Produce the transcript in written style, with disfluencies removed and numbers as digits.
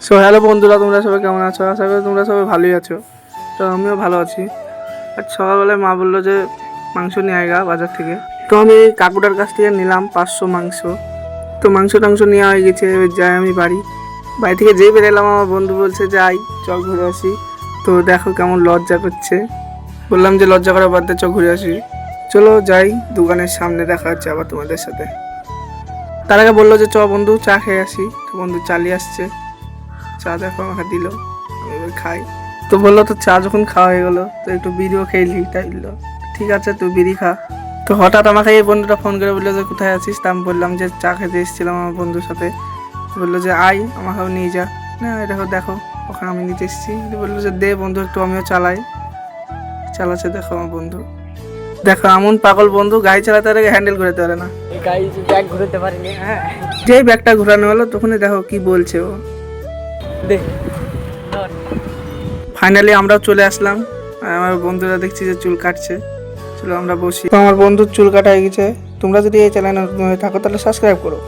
So hello বন্ধুরা, তোমরা সবাই কেমন আছো? আশা করি তোমরা সবাই ভালোই আছো। তো আমিও ভালো আছি। আজ সকালবেলায় মা বললো যে মাংস নিয়ে আয়গা বাজার থেকে। তো আমি কাকুটার কাছ থেকে নিলাম 500 মাংস। তো মাংস টাংস নেওয়া হয়ে গেছে, এবার যাই আমি বাড়ি থেকে যেই বেরোলাম আমার বন্ধু বলছে যাই চল ঘুরে আসি। তো দেখো কেমন লজ্জা করছে। বললাম যে লজ্জা করা বাদ দিয়ে চল ঘুরে আসি। চলো যাই, দোকানের সামনে দেখা হচ্ছে আবার তোমাদের সাথে। তার আগে বললো যে চ বন্ধু চা খেয়ে আসি। তো বন্ধু চালিয়ে আসছে, চা দেখো আমাকে দিল, আমি এবার খাই। তো বললো তো চা যখন খাওয়া হয়ে গেলো তো একটু বিড়িও খেয়েলি, তাই বললো ঠিক আছে তুই বিড়ি খা। তো হঠাৎ আমাকে এই বন্ধুটা ফোন করে বললো যে কোথায় আছিস। তা আমি বললাম যে চা খেতে এসেছিলাম আমার বন্ধুর সাথে। বললো যে আয় আমাকেও নিয়ে যা। না এটা দেখো ওখানে আমি নিতে এসেছি। বললো যে দে বন্ধু একটু আমিও চালাই। চালাচ্ছে দেখো আমার বন্ধু, দেখো এমন পাগল বন্ধু, গাড়ি চালাতে পারে হ্যান্ডেল করতে পারে না। গাড়ি ব্যাগ ঘুরতে পারিনি। হ্যাঁ যেই ব্যাগটা ঘোরানো হলো তখনই দেখো কি বলছে ও। দেখ ফাইনালি আমরাও চলে আসলাম। আর আমার বন্ধুরা দেখছি যে চুল কাটছে। চলো আমরা বসি। তো আমার বন্ধুর চুল কাটা হয়ে গেছে। তোমরা যদি এই চ্যানেলে নতুন হয়ে থাকো তাহলে সাবস্ক্রাইব করো।